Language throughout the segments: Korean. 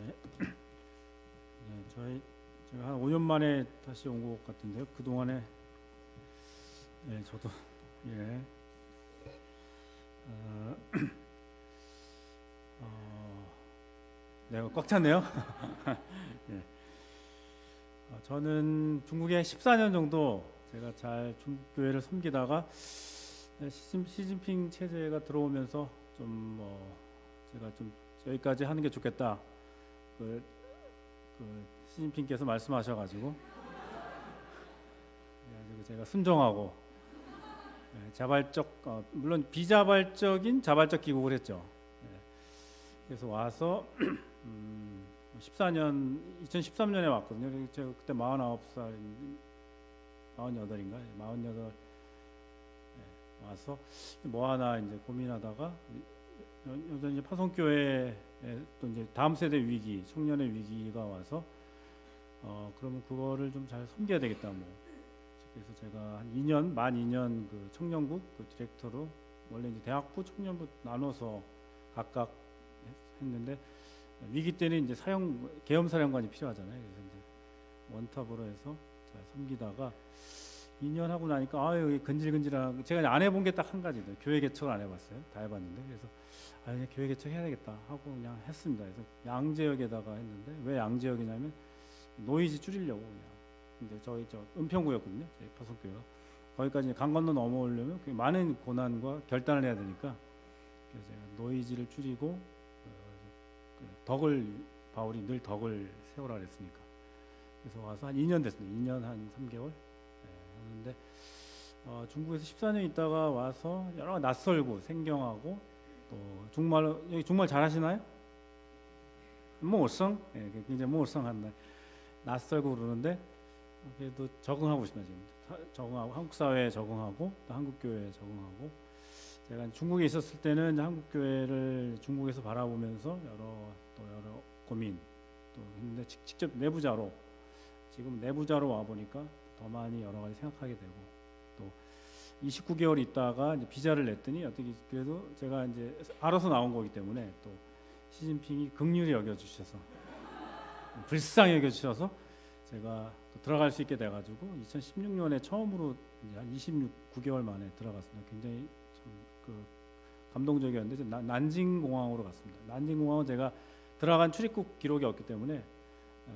네. 제가 한 5년 만에 다시 온 것 같은데요. 그 동안에 저도 예, 어, 내가 꽉 찼네요. 예. 저는 중국에 14년 정도 제가 잘 중국 교회를 섬기다가 시진핑 체제가 들어오면서 제가 좀 여기까지 하는 게 좋겠다. 그 시진핑께서 말씀하셔가지고 그래가지고 제가 순종하고 자발적 물론 비자발적인 자발적 귀국을 했죠. 그래서 와서 2013년에 왔거든요. 제가 그때 49살, 48인가, 48 와서 뭐 하나 이제 고민하다가 여전히 파송교회에 또 이제 다음 세대 위기, 청년의 위기가 와서 그러면 그거를 좀 잘 섬겨야 되겠다 뭐. 그래서 제가 한 2년, 만 2년 그 청년국 그 디렉터로 원래 이제 대학부, 청년부 나눠서 각각 했는데 위기 때는 이제 계엄 사령관이 필요하잖아요. 그래서 이제 원탑으로 해서 잘 섬기다가 2년 하고 나니까 여기 근질근질한 제가 안 해본 게 딱 한 가지도 교회 개척을 안 해봤어요. 다 해봤는데 그래서 그냥 교회 개척 해야 되겠다 하고 그냥 했습니다. 그래서 양재역에다가 했는데 왜 양재역이냐면 노이즈 줄이려고 그냥. 근데 저희 은평구였거든요. 저희 파송교회가 거기까지 강 건너 넘어오려면 많은 고난과 결단을 해야 되니까 그래서 제가 노이즈를 줄이고 바울이 늘 덕을 세우라 그랬으니까 그래서 와서 한 2년 됐습니다. 2년 한 3개월 했는데 중국에서 14년 있다가 와서 여러 낯설고 생경하고 또 여기 중말 잘하시나요? 모성 굉장히 모성한 낯설고 그러는데 그래도 적응하고 있습니다. 지금 적응하고 한국 사회에 적응하고 또 한국 교회에 적응하고 제가 중국에 있었을 때는 한국 교회를 중국에서 바라보면서 여러 고민 또 했는데 직접 내부자로 지금 내부자로 와 보니까 더 많이 여러 가지 생각하게 되고 또 29개월 있다가 이제 비자를 냈더니 어떻게 그래도 제가 이제 알아서 나온 거기 때문에 또 시진핑이 긍휼히 여겨주셔서 불쌍히 여겨주셔서 제가 또 들어갈 수 있게 돼가지고 2016년에 처음으로 이제 한 29개월 만에 들어갔습니다. 굉장히 참 감동적이었는데 난징 공항으로 갔습니다. 난징 공항은 제가 들어간 출입국 기록이 없기 때문에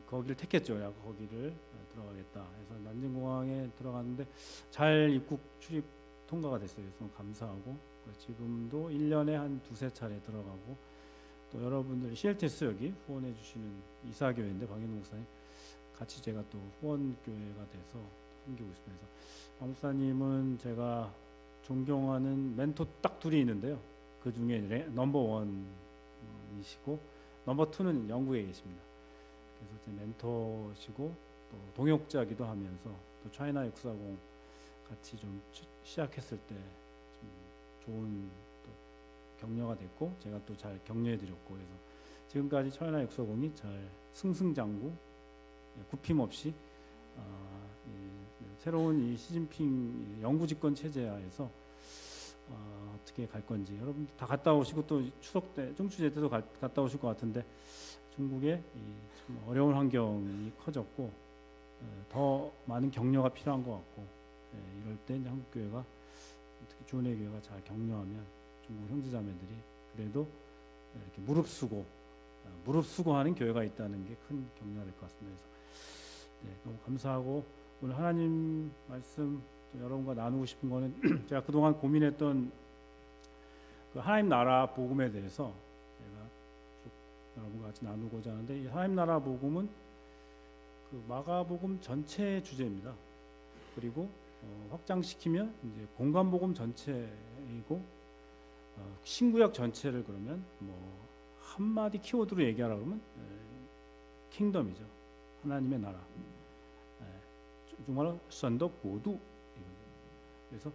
거기를 택했죠. 거기를 들어가겠다 해서 난징 공항에 들어갔는데 잘 입국 출입 통과가 됐어요. 그래서 감사하고 지금도 1년에 한 두세 차례 들어가고 또 여러분들 CLTS 여기 후원해 주시는 이사교회인데 박인호 목사님 같이 제가 또 후원교회가 돼서 섬기고 있습니다. 그래서 박 목사님은 제가 존경하는 멘토 딱 둘이 있는데요. 그 중에 넘버 원이시고 넘버 투는 영국에 계십니다. 그래서 제 멘토시고 또 동역자기도 하면서 또 차이나 640 같이 좀 시작했을 때 좀 좋은 또 격려가 됐고 제가 또 잘 격려해드렸고 그래서 지금까지 차이나 640이 잘 승승장구 굽힘 없이 새로운 이 시진핑 영구 집권 체제 하에서 어떻게 갈 건지 여러분들 다 갔다 오시고 또 추석 때 중추제 때도 갔다 오실 것 같은데 중국의 참 어려운 환경이 커졌고 더 많은 격려가 필요한 것 같고 이럴 때 이제 한국 교회가 특히 주은혜 교회가 잘 격려하면 중국 형제자매들이 그래도 이렇게 무릎쓰고 하는 교회가 있다는 게 큰 격려가 될 것 같습니다. 그래서 너무 감사하고 오늘 하나님 말씀 여러분과 나누고 싶은 거는 제가 그동안 고민했던 그 하나님 나라 복음에 대해서 제가 쭉 여러분과 같이 나누고자 하는데 이 하나님 나라 복음은 그 마가복음 전체의 주제입니다. 그리고 확장시키면 이제 공간 복음 전체이고 신구약 전체를 그러면 뭐 한마디 키워드로 얘기하라 그러면 킹덤이죠. 하나님의 나라. 정말로 선덕 고두. 그래서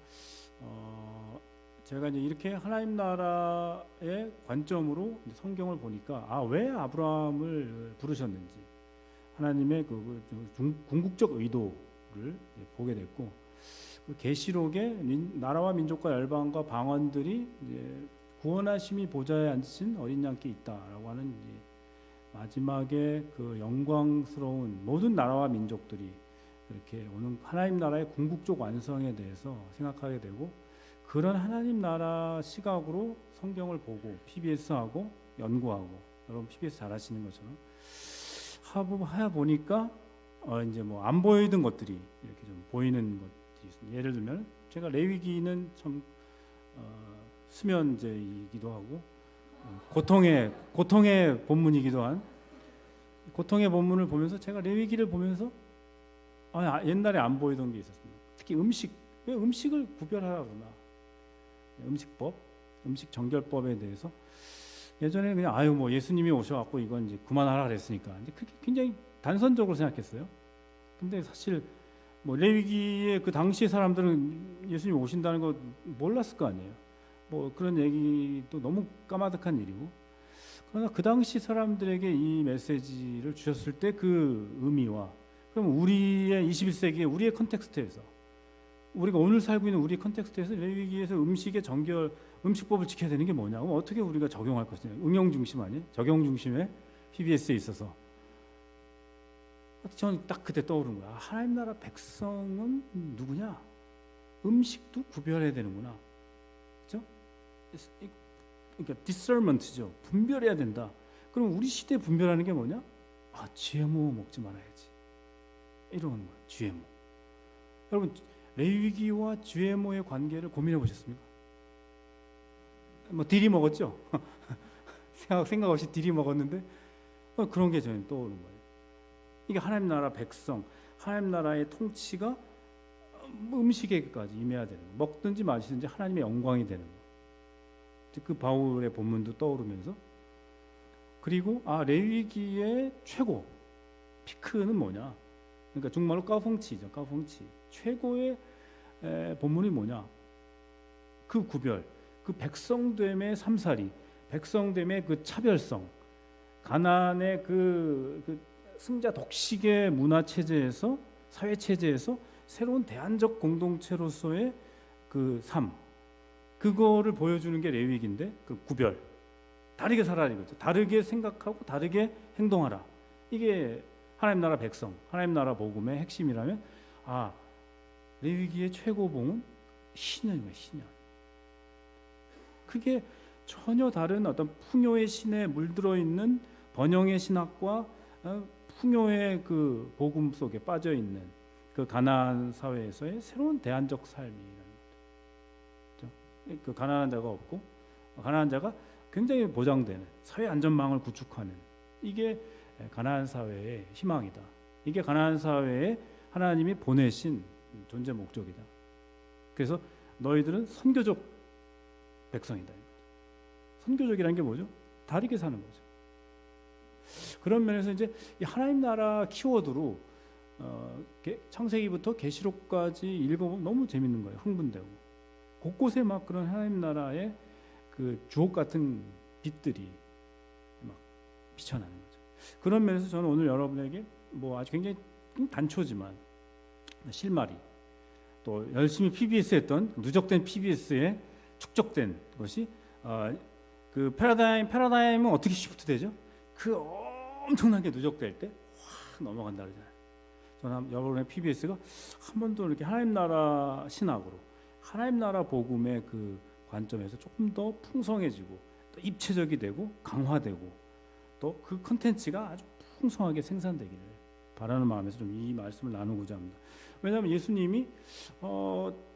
제가 이제 이렇게 하나님 나라의 관점으로 성경을 보니까 왜 아브라함을 부르셨는지 하나님의 궁극적 의도를 보게 됐고 그 계시록에 나라와 민족과 열방과 방언들이 이제 구원하심이 보좌에 앉으신 어린 양께 있다라고 하는 마지막에 그 영광스러운 모든 나라와 민족들이 이렇게 오는 하나님 나라의 궁극적 완성에 대해서 생각하게 되고, 그런 하나님 나라 시각으로 성경을 보고 PBS하고 연구하고, 여러분 PBS 잘 하시는 것처럼 하다 보니까 이제 뭐 안 보이던 것들이 이렇게 좀 보이는 것들이 있습니다. 예를 들면 제가 레위기는 참 수면제이기도 하고 고통의 본문이기도 한, 고통의 본문을 보면서 제가 레위기를 보면서 옛날에 안 보이던 게 있었습니다. 특히 왜 음식을 구별하라 그러나, 음식법, 음식 정결법에 대해서 예전에는 그냥 뭐 예수님이 오셔갖고 이건 이제 그만하라 그랬으니까 이제 그게 굉장히 단선적으로 생각했어요. 근데 사실 뭐 레위기의 그 당시 사람들은 예수님 오신다는 거 몰랐을 거 아니에요. 뭐 그런 얘기도 너무 까마득한 일이고, 그러나 그 당시 사람들에게 이 메시지를 주셨을 때 그 의미와, 그럼 우리의 21세기의 우리의 컨텍스트에서, 우리가 오늘 살고 있는 우리의 컨텍스트에서 레위기에서 음식법을 지켜야 되는 게 뭐냐고, 어떻게 우리가 적용할 것이냐, 응용 중심 아니에요? 적용 중심의 PBS에 있어서 저는 딱 그때 떠오른 거야. 하나님 나라 백성은 누구냐? 음식도 구별해야 되는구나. 그렇죠? 그러니까 discernment죠. 분별해야 된다. 그럼 우리 시대에 분별하는 게 뭐냐? GMO 먹지 말아야지. 이런 거야. GMO. 여러분 레위기와 GMO의 관계를 고민해 보셨습니까? 뭐 딜이 먹었죠. 생각 없이 딜이 먹었는데 그런 게 저는 떠오르는 거예요. 이게 하나님 나라 백성, 하나님 나라의 통치가 음식에까지 임해야 되는 거. 먹든지 마시든지 하나님의 영광이 되는 거. 그 바울의 본문도 떠오르면서, 그리고 레위기의 최고 피크는 뭐냐? 그러니까 중국말로 까펑치죠. 까펑치. 최고의 본문이 뭐냐? 그 구별, 그 백성됨의 삼사리, 백성됨의 그 차별성, 가나안의 그 승자 독식의 문화 체제에서, 사회 체제에서 새로운 대안적 공동체로서의 그 삶, 그거를 보여주는 게 레위기인데, 그 구별, 다르게 살아라 이거죠. 다르게 생각하고 다르게 행동하라. 이게 하나님 나라 백성, 하나님 나라 복음의 핵심이라면, 레위기의 최고봉은 신현이에요. 신현. 그게 전혀 다른 어떤 풍요의 신에 물들어 있는 번영의 신학과 풍요의 그 복음 속에 빠져 있는 그 가나안 사회에서의 새로운 대안적 삶이라는 거죠. 그 가난한 자가 없고, 가난한 자가 굉장히 보장되는 사회 안전망을 구축하는, 이게 가나안 사회의 희망이다. 이게 가나안 사회에 하나님이 보내신 존재 목적이다. 그래서 너희들은 선교적 백성이다. 선교적이라는 게 뭐죠? 다르게 사는 거죠. 그런 면에서 이제 이 하나님 나라 키워드로 창세기부터 계시록까지 읽어보면 너무 재밌는 거예요. 흥분되고 곳곳에 막 그런 하나님 나라의 그 주옥 같은 빛들이 막 비쳐나는 거죠. 그런 면에서 저는 오늘 여러분에게 뭐 아주 굉장히 단초지만 실마리, 또 열심히 PBS 했던 누적된 PBS에 축적된 것이 그 패러다임은 어떻게 시프트 되죠? 그 엄청나게 누적될 때 확 넘어간다 그러잖아요. 저는 여러분의 PBS가 한 번도 이렇게 하나님 나라 신학으로, 하나님 나라 복음의 그 관점에서 조금 더 풍성해지고 또 입체적이 되고 강화되고 또 그 컨텐츠가 아주 풍성하게 생산되기를 바라는 마음에서 좀 이 말씀을 나누고자 합니다. 왜냐하면 예수님이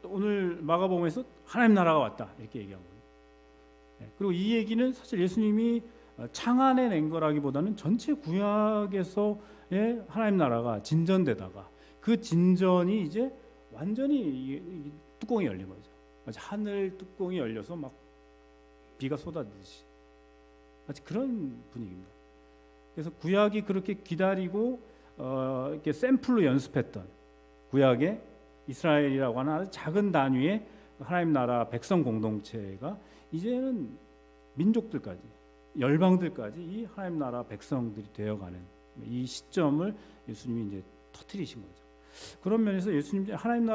오늘 마가복음에서 하나님 나라가 왔다 이렇게 얘기한 거예요. 그리고 이 얘기는 사실 예수님이 창안해낸 거라기보다는 전체 구약에서의 하나님 나라가 진전되다가 그 진전이 이제 완전히 뚜껑이 열린 거죠. 마치 하늘 뚜껑이 열려서 막 비가 쏟아지듯이 마치 그런 분위기입니다. 그래서 구약이 그렇게 기다리고 이렇게 샘플로 연습했던 구약의 이스라엘이라고 하는 아주 작은 단위의 하나님 나라 백성 공동체가 이제는 민족들까지, 열방들까지 이 하나님 나라 백성들이 되어가는 이 시점을 예수님이 이제 터뜨리신 거죠. 그런 면에서 예수님 하나님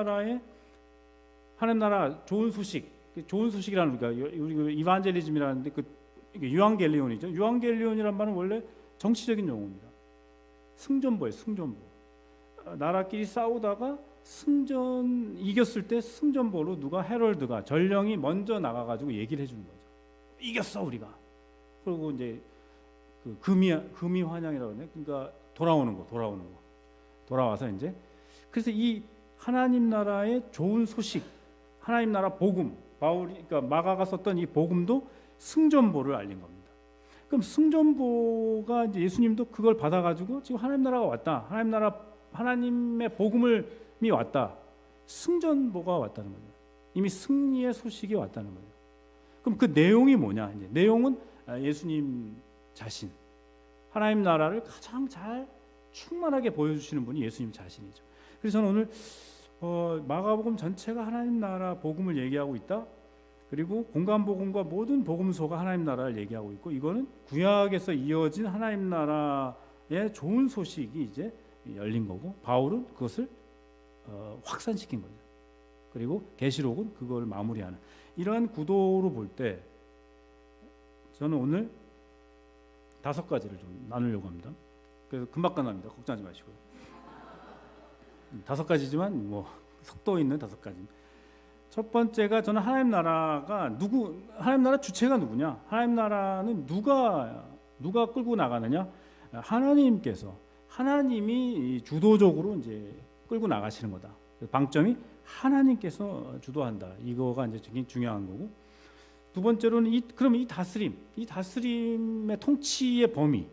나라 좋은 소식이라는, 우리가 이반젤리즘이라는데 그 유앙겔리온이죠. 유앙겔리온이란 말은 원래 정치적인 용어입니다. 승전보예요. 승전보. 나라끼리 싸우다가 승전 이겼을 때 승전보로 누가 헤럴드가 전령이 먼저 나가가지고 얘기를 해주는 거죠. 이겼어 우리가. 그리고 이제 그 금이 환영이라고 하네. 그러니까 돌아오는 거. 돌아와서 이제 그래서 이 하나님 나라의 좋은 소식, 하나님 나라 복음, 바울이 그러니까 마가가 썼던 이 복음도 승전보를 알린 겁니다. 그럼 승전보가 이제 예수님도 그걸 받아가지고 지금 하나님 나라가 왔다. 하나님의 복음이 왔다. 승전보가 왔다는 거죠. 이미 승리의 소식이 왔다는 거죠. 그럼 그 내용이 뭐냐? 이제 내용은 예수님 자신, 하나님 나라를 가장 잘 충만하게 보여주시는 분이 예수님 자신이죠. 그래서 저는 오늘 마가복음 전체가 하나님 나라 복음을 얘기하고 있다. 그리고 공간복음과 모든 복음서가 하나님 나라를 얘기하고 있고, 이거는 구약에서 이어진 하나님 나라의 좋은 소식이 이제 열린 거고, 바울은 그것을 확산시킨 거죠. 그리고 계시록은 그걸 마무리하는 이러한 구도로 볼 때 저는 오늘 5가지를 좀 나누려고 합니다. 그래서 금방 끝납니다. 걱정하지 마시고요. 5가지지만 뭐 속도 있는 5가지. 첫 번째가 저는 하나님 나라가 하나님 나라 주체가 누구냐? 하나님 나라는 누가 끌고 나가느냐? 하나님이 주도적으로 이제 끌고 나가시는 거다. 방점이 하나님께서 주도한다. 이거가 이제 굉장히 중요한 거고. 두 번째로는 그럼 이 다스림의 통치의 범위,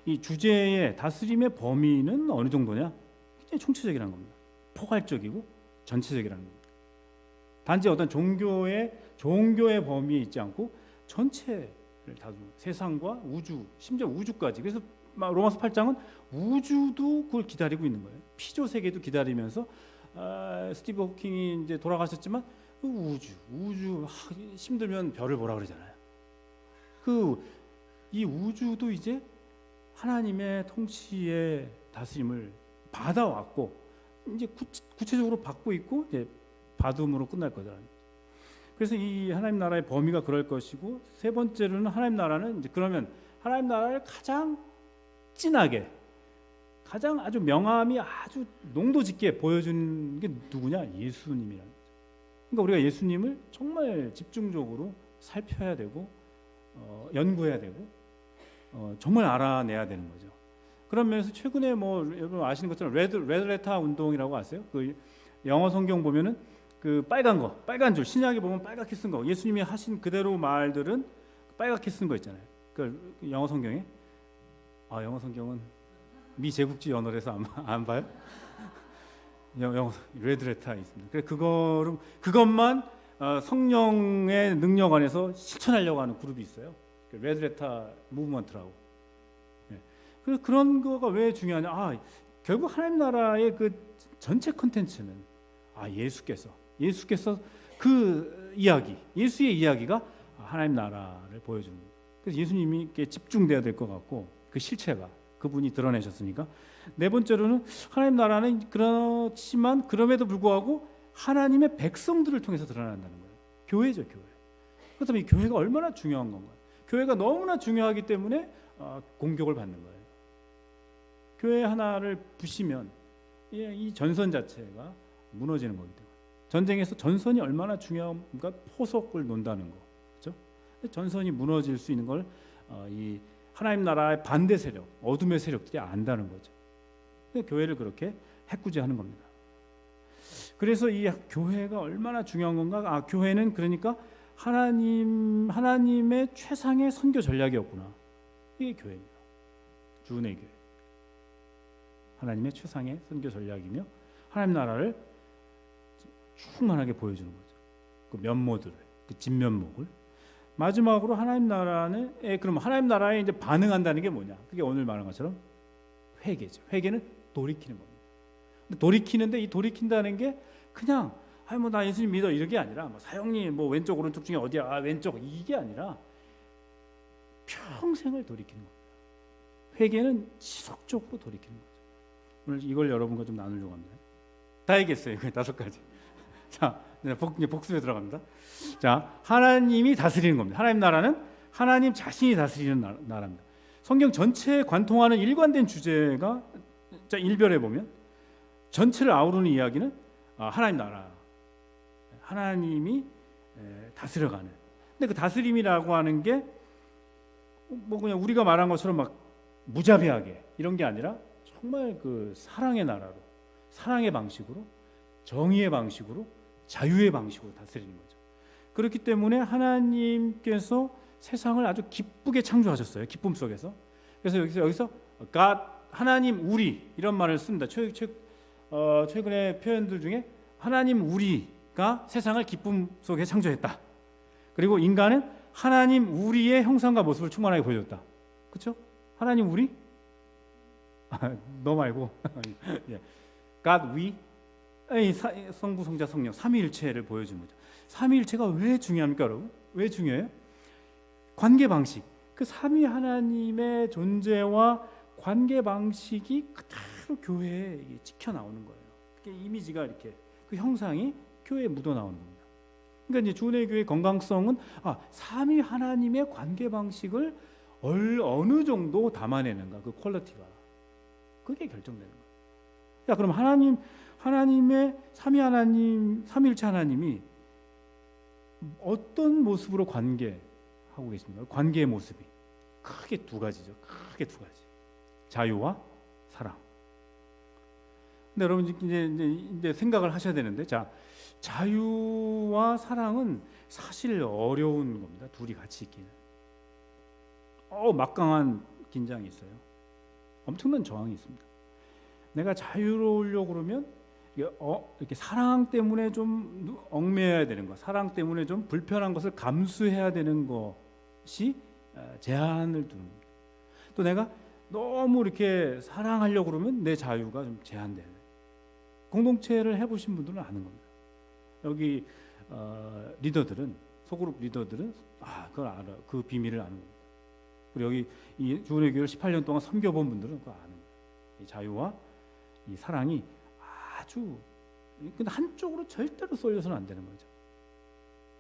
이 주제의 다스림의 범위는 어느 정도냐? 굉장히 총체적이라는 겁니다. 포괄적이고 전체적이라는 겁니다. 단지 어떤 종교의 범위에 있지 않고 전체를 다루는 세상과 우주, 심지어 우주까지. 그래서 로마서 8장은 우주도 그걸 기다리고 있는 거예요. 피조 세계도 기다리면서 스티브 호킹이 이제 돌아가셨지만 우주 힘들면 별을 보라 그러잖아요. 이 우주도 이제 하나님의 통치의 다스림을 받아왔고 이제 구체적으로 받고 있고 이제 받음으로 끝날 거다. 그래서 이 하나님 나라의 범위가 그럴 것이고, 세 번째로는 하나님 나라는 이제 그러면 하나님 나라를 가장 진하게, 가장 아주 명암이 아주 농도 짙게 보여준 게 누구냐? 예수님이라는 거죠. 그러니까 우리가 예수님을 정말 집중적으로 살펴야 되고 연구해야 되고 정말 알아내야 되는 거죠. 그런 면에서 최근에 뭐 여러분 아시는 것처럼 레드레터 운동이라고 아세요? 그 영어 성경 보면은 그 빨간 줄 신약에 보면 빨갛게 쓴 거, 예수님이 하신 그대로 말들은 빨갛게 쓴 거 있잖아요. 그 영어 성경에 영어 성경은 미제국주의 언어라서 안 봐요? 영어 레드레터 있습니다. 그래 그것만 성령의 능력 안에서 실천하려고 하는 그룹이 있어요. 레드레터 무브먼트라고. 그런 거가 왜 중요하냐? 결국 하나님 나라의 그 전체 컨텐츠는 예수께서 그 이야기, 예수의 이야기가 하나님 나라를 보여주는 거예요. 그래서 예수님이 이렇게 집중돼야 될 것 같고, 그 실체가 그분이 드러내셨으니까. 네 번째로는 하나님 나라는 그렇지만 그럼에도 불구하고 하나님의 백성들을 통해서 드러난다는 거예요. 교회죠, 교회. 그렇다면 이 교회가 얼마나 중요한 건가요? 교회가 너무나 중요하기 때문에 공격을 받는 거예요. 교회 하나를 부시면 이 전선 자체가 무너지는 거기 때문에. 전쟁에서 전선이 얼마나 중요한가? 포석을 논다는 거, 그렇죠? 전선이 무너질 수 있는 걸 이 하나님 나라의 반대 세력, 어둠의 세력들이 안다는 거죠. 교회를 그렇게 해꾸지하는 겁니다. 그래서 이 교회가 얼마나 중요한 건가? 교회는 그러니까 하나님의 최상의 선교 전략이었구나. 이게 교회입니다. 주은혜 교회. 하나님의 최상의 선교 전략이며 하나님 나라를 충만하게 보여주는 거죠. 그 면모들을, 그 진면목을. 마지막으로 하나님 그럼 하나님 나라에 이제 반응한다는 게 뭐냐? 그게 오늘 말한 것처럼 회개죠. 회개는 돌이키는 겁니다. 근데 돌이키는데 이 돌이킨다는 게 그냥 나 예수님 믿어 이런 게 아니라 사형리 왼쪽 오른쪽 중에 어디야? 왼쪽 이게 아니라 평생을 돌이키는 겁니다. 회개는 지속적으로 돌이키는 거죠. 오늘 이걸 여러분과 좀 나누려고 합니다. 다 얘기했어요. 5가지. 자, 이제 복습에 들어갑니다. 자, 하나님이 다스리는 겁니다. 하나님 나라는 하나님 자신이 다스리는 나라입니다. 성경 전체에 관통하는 일관된 주제가 자 1절에 보면 전체를 아우르는 이야기는 하나님 나라, 하나님이 다스려가는. 근데 그 다스림이라고 하는 게 뭐 그냥 우리가 말한 것처럼 막 무자비하게 이런 게 아니라 정말 그 사랑의 나라로, 사랑의 방식으로, 정의의 방식으로, 자유의 방식으로 다스리는 거죠. 그렇기 때문에 하나님께서 세상을 아주 기쁘게 창조하셨어요. 기쁨 속에서. 그래서 여기서 God, 하나님 우리 이런 말을 씁니다. 최근의 표현들 중에 하나님 우리가 세상을 기쁨 속에 창조했다. 그리고 인간은 하나님 우리의 형상과 모습을 충만하게 보여줬다. 그렇죠? 하나님 우리? 너 말고 예. God we 성부 성자 성령 삼위일체를 보여준 거죠. 삼위일체가 왜 중요합니까, 여러분? 왜 중요해요? 관계 방식, 그 삼위 하나님의 존재와 관계 방식이 그대로 교회에 찍혀 나오는 거예요. 그 이미지가 이렇게 그 형상이 교회에 묻어 나오는 겁니다. 그러니까 이제 주은혜 교회의 건강성은 삼위 하나님의 관계 방식을 어느 정도 담아내는가, 그 퀄리티가 그게 결정되는 거예요. 자, 그럼 하나님의 삼위 하나님, 삼위일체 하나님이 어떤 모습으로 관계하고 계십니까? 관계의 모습이 크게 두 가지죠. 크게 두 가지. 자유와 사랑. 근데 여러분 이제 생각을 하셔야 되는데, 자, 자유와 사랑은 사실 어려운 겁니다. 둘이 같이 있기는. 막강한 긴장이 있어요. 엄청난 저항이 있습니다. 내가 자유로우려고 그러면 이렇게 사랑 때문에 좀 얽매여야 되는 것, 사랑 때문에 좀 불편한 것을 감수해야 되는 것이 제한을 두는 겁니다. 또 내가 너무 이렇게 사랑하려고 그러면 내 자유가 좀 제한돼요. 공동체를 해보신 분들은 아는 겁니다. 여기 리더들은, 소그룹 리더들은 그걸 알아, 그 비밀을 아는 겁니다. 그리고 여기 이 주은혜 교회를 18년 동안 섬겨본 분들은 그거 아는 거예요. 이 자유와 이 사랑이 아주, 근데 한쪽으로 절대로 쏠려서는 안 되는 거죠.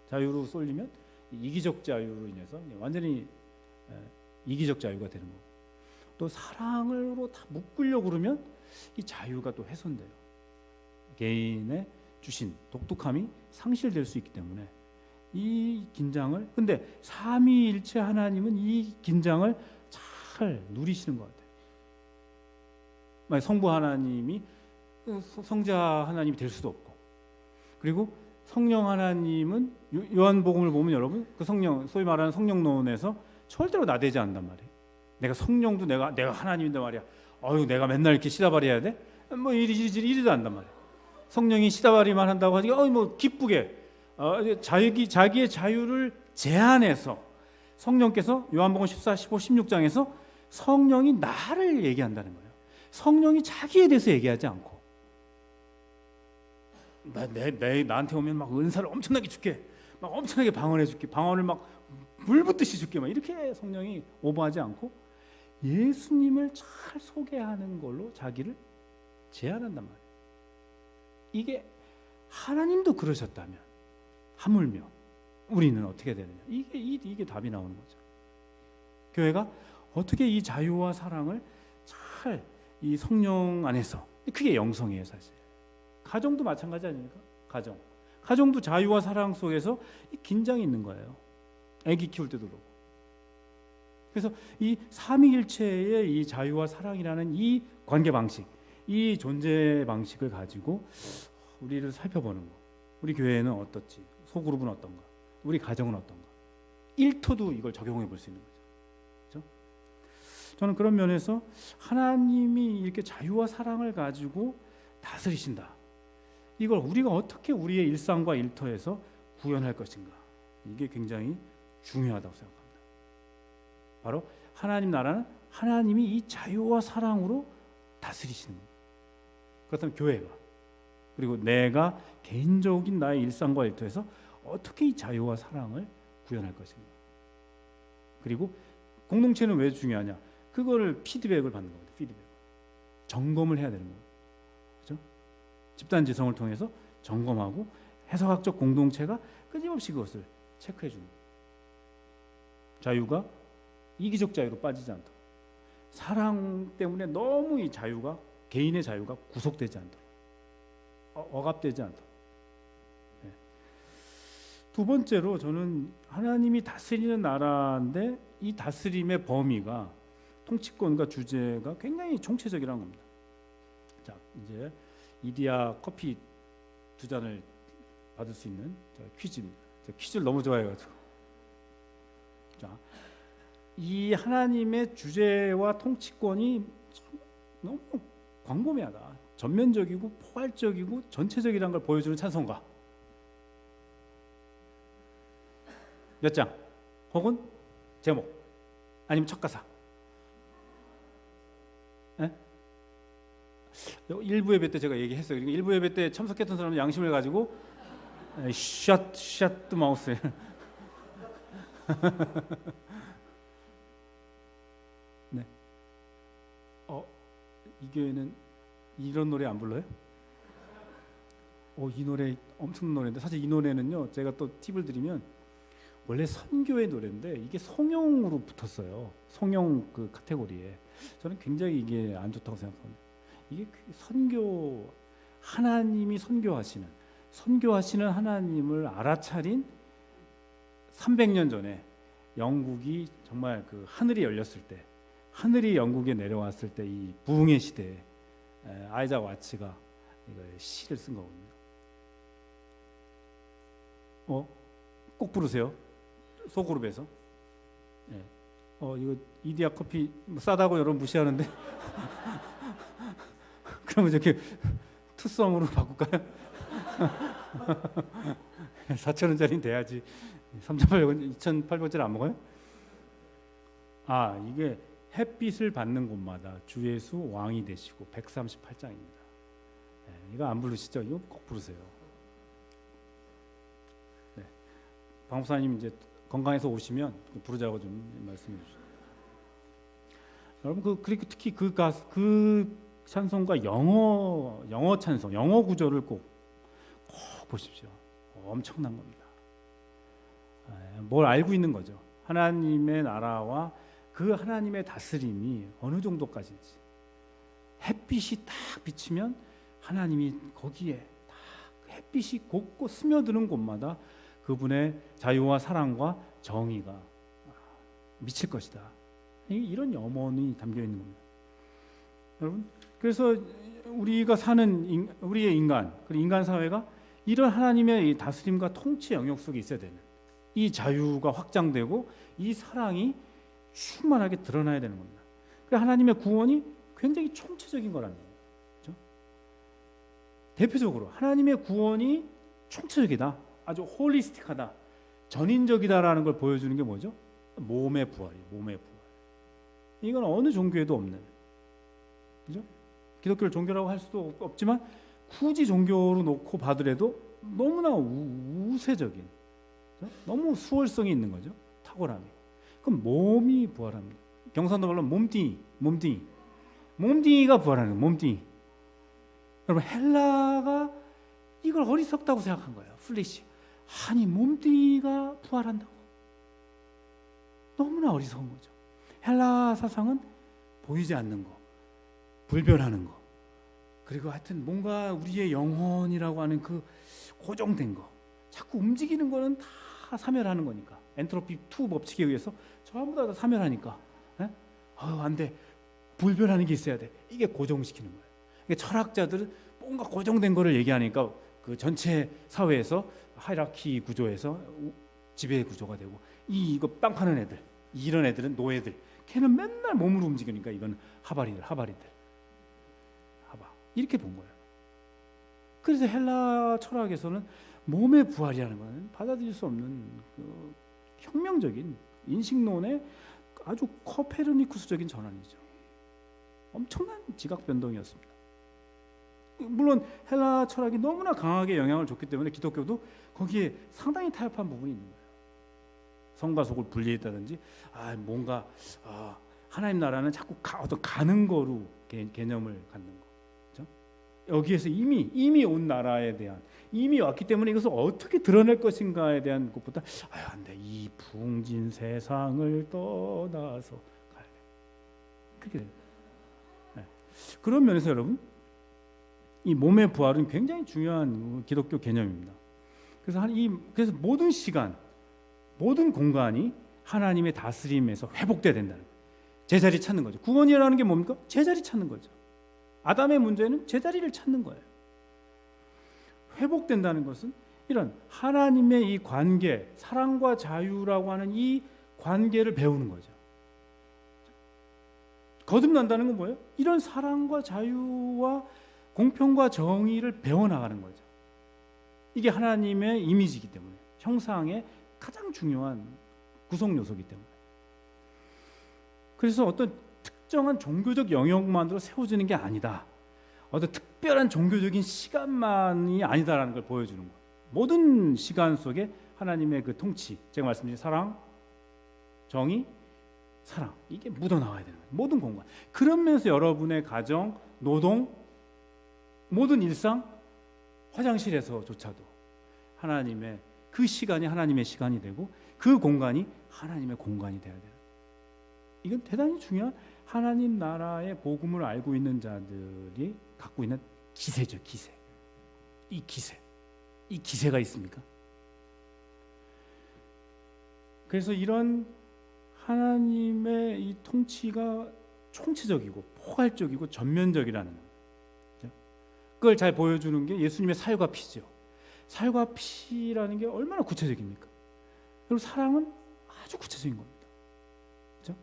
자유로 쏠리면 이기적 자유로 인해서 완전히 이기적 자유가 되는 거고, 또 사랑으로 다 묶으려고 그러면 이 자유가 또 훼손돼요. 개인의 주신 독특함이 상실될 수 있기 때문에 이 긴장을, 근데 삼위일체 하나님은 이 긴장을 잘 누리시는 것 같아요. 만약 성부 하나님이 성자 하나님이 될 수도 없고, 그리고 성령 하나님은 요한복음을 보면 여러분 그 성령, 소위 말하는 성령론에서 절대로 나대지 않는단 말이에요. 내가 성령도 내가 하나님인데 말이야. 내가 맨날 이렇게 시다발이해야 돼? 뭐 이리도 안단 말이에요. 성령이 시다발이만 한다고 하니까 뭐 기쁘게 자기의 자유를 제한해서 성령께서 요한복음 14, 15, 16장에서 성령이 나를 얘기한다는 거예요. 성령이 자기에 대해서 얘기하지 않고 나한테 오면 막 은사를 엄청나게 줄게, 막 엄청나게 방언해 줄게, 방언을 막 물붓듯이 줄게, 막 이렇게 성령이 오버하지 않고 예수님을 잘 소개하는 걸로 자기를 제한한단 말이에요. 이게 하나님도 그러셨다면 하물며 우리는 어떻게 되느냐? 이게 답이 나오는 거죠. 교회가 어떻게 이 자유와 사랑을 잘 이 성령 안에서, 그게 영성이에요. 사실 가정도 마찬가지 아닙니까? 가정도 자유와 사랑 속에서 이 긴장이 있는 거예요. 아기 키울 때도 그렇고. 그래서 이 삼위일체의 이 자유와 사랑이라는 이 관계 방식, 이 존재 방식을 가지고 우리를 살펴보는 거. 우리 교회는 어떻지? 소그룹은 어떤가? 우리 가정은 어떤가? 일터도 이걸 적용해 볼 수 있는 거죠. 그렇죠? 저는 그런 면에서 하나님이 이렇게 자유와 사랑을 가지고 다스리신다. 이걸 우리가 어떻게 우리의 일상과 일터에서 구현할 것인가? 이게 굉장히 중요하다고 생각합니다. 바로 하나님 나라는 하나님이 이 자유와 사랑으로 다스리시는 겁니다. 그렇다면 교회가, 그리고 내가 개인적인 나의 일상과 일터에서 어떻게 이 자유와 사랑을 구현할 것인가. 그리고 공동체는 왜 중요하냐? 그거를 피드백을 받는 겁니다. 피드백. 점검을 해야 되는 거예요. 그렇죠? 집단 지성을 통해서 점검하고 해석학적 공동체가 끊임없이 그것을 체크해 줍니다. 자유가 이기적 자유로 빠지지 않도록. 사랑 때문에 너무 이 자유가, 개인의 자유가 구속되지 않도록, 억압되지 않도록. 네. 두 번째로 저는 하나님이 다스리는 나라인데 이 다스림의 범위가, 통치권과 주제가 굉장히 총체적이라는 겁니다. 자, 이제 이디야 커피 2잔을 받을 수 있는 퀴즈입니다. 제가 퀴즈를 너무 좋아해가지고. 자, 이 하나님의 주제와 통치권이 너무 광범위하다, 전면적이고 포괄적이고 전체적이라는 걸 보여주는 찬송가 몇 장, 혹은 제목, 아니면 첫 가사. 네? 일부 예배 때 제가 얘기했어요. 그러니까 일부 예배 때 참석했던 사람은 양심을 가지고 샷 마우스. 네. 이 교회는 이런 노래 안 불러요? 이 노래 엄청난 노래인데, 사실 이 노래는요, 제가 또 팁을 드리면 원래 선교의 노래인데 이게 성용으로 붙었어요. 성용 그 카테고리에. 저는 굉장히 이게 안 좋다고 생각합니다. 이게 선교, 하나님이 선교하시는 하나님을 알아차린 300년 전에 영국이 정말 그 하늘이 열렸을 때, 하늘이 영국에 내려왔을 때, 이 부흥의 시대에 아이작 와츠가 이거 시를 쓴 거거든요. 꼭 부르세요. 소그룹에서. 네. 이거 이디야 커피 싸다고 여러분 무시하는데 그러면 이렇게 투성으로 바꿀까요? 4,000원짜리는 돼야지. 3,800원, 2,800원짜리 안 먹어요? 이게 햇빛을 받는 곳마다 주 예수 왕이 되시고 138장입니다. 이거 안 부르시죠? 이거 꼭 부르세요. 네. 방목사님 이제 건강해서 오시면 부르자고 좀 말씀해 주시죠. 여러분 특히 그 찬송가 영어 찬송, 영어 구절을 꼭 보십시오. 엄청난 겁니다. 뭘 알고 있는 거죠. 하나님의 나라와 그 하나님의 다스림이 어느 정도까지인지. 햇빛이 딱 비치면 하나님이 거기에 딱 햇빛이 곳곳 스며드는 곳마다 그분의 자유와 사랑과 정의가 미칠 것이다. 이런 염원이 담겨 있는 겁니다. 여러분, 그래서 우리가 사는 우리의 인간 사회가 이런 하나님의 다스림과 통치 영역 속에 있어야 되는, 이 자유가 확장되고 이 사랑이 충만하게 드러나야 되는 겁니다. 그래서 하나님의 구원이 굉장히 총체적인 거라는 거예요. 그렇죠? 대표적으로 하나님의 구원이 총체적이다, 아주 홀리스틱하다, 전인적이다라는 걸 보여주는 게 뭐죠? 몸의 부활이에요. 몸의 부활. 이건 어느 종교에도 없는, 그죠? 기독교를 종교라고 할 수도 없지만 굳이 종교로 놓고 봐더라도 너무나 우세적인, 너무 수월성이 있는 거죠. 탁월함이. 그럼 몸이 부활합니다. 경상도 말로 몸뚱이가 부활하는 거예요. 몸뚱이. 여러분, 헬라가 이걸 어리석다고 생각한 거예요. 플래시. 아니, 몸뚱이가 부활한다고. 너무나 어리석은 거죠. 헬라 사상은 보이지 않는 거, 불변하는 거, 그리고 하여튼 뭔가 우리의 영혼이라고 하는 그 고정된 거, 자꾸 움직이는 거는 다 사멸하는 거니까. 엔트로피 2 법칙에 의해서 전부 다 사멸하니까 안 돼, 불변하는 게 있어야 돼. 이게 고정시키는 거예요. 그러니까 철학자들은 뭔가 고정된 거를 얘기하니까 그 전체 사회에서 하이라키 구조에서 지배 구조가 되고, 이거 빵 파는 애들, 이런 애들은 노예들, 걔는 맨날 몸으로 움직이니까 이건 하바리들 이렇게 본 거예요. 그래서 헬라 철학에서는 몸의 부활이라는 것은 받아들일 수 없는 그 혁명적인 인식론의 아주 코페르니쿠스적인 전환이죠. 엄청난 지각 변동이었습니다. 물론 헬라 철학이 너무나 강하게 영향을 줬기 때문에 기독교도 거기에 상당히 타협한 부분이 있는 거예요. 성과 속을 분리했다든지, 뭔가 하나님 나라는 자꾸 어떤 가는 거로 개념을 갖는 거. 그렇죠? 여기에서 이미 온 나라에 대한, 이미 왔기 때문에 이것을 어떻게 드러낼 것인가에 대한 것보다 안 돼, 이 풍진 세상을 떠나서 갈래. 그렇게 돼요. 네. 그런 면에서 여러분, 이 몸의 부활은 굉장히 중요한 기독교 개념입니다. 그래서 모든 시간, 모든 공간이 하나님의 다스림에서 회복돼야 된다는 거예요. 제자리 찾는 거죠. 구원이라는 게 뭡니까? 제자리 찾는 거죠. 아담의 문제는 제자리를 찾는 거예요. 회복된다는 것은 이런 하나님의 이 관계, 사랑과 자유라고 하는 이 관계를 배우는 거죠. 거듭난다는 건 뭐예요? 이런 사랑과 자유와 공평과 정의를 배워나가는 거죠. 이게 하나님의 이미지이기 때문에, 형상의 가장 중요한 구성 요소이기 때문에. 그래서 어떤 특정한 종교적 영역만으로 세워지는 게 아니다. 어떤 특별한 종교적인 시간만이 아니다라는 걸 보여주는 거예요. 모든 시간 속에 하나님의 그 통치, 제가 말씀드린 사랑, 정의, 사랑, 이게 묻어나와야 되는 거예요. 모든 공간. 그런 면에서 여러분의 가정, 노동, 모든 일상, 화장실에서조차도 하나님의 그 시간이 하나님의 시간이 되고 그 공간이 하나님의 공간이 되어야 돼요. 이건 대단히 중요한 하나님 나라의 복음을 알고 있는 자들이 갖고 있는 기세죠. 기세. 이 기세가 있습니까? 그래서 이런 하나님의 이 통치가 총체적이고 포괄적이고 전면적이라는 거죠. 그걸 잘 보여주는 게 예수님의 살과 피죠. 살과 피라는 게 얼마나 구체적입니까? 그리고 사랑은 아주 구체적인 겁니다. 그렇죠?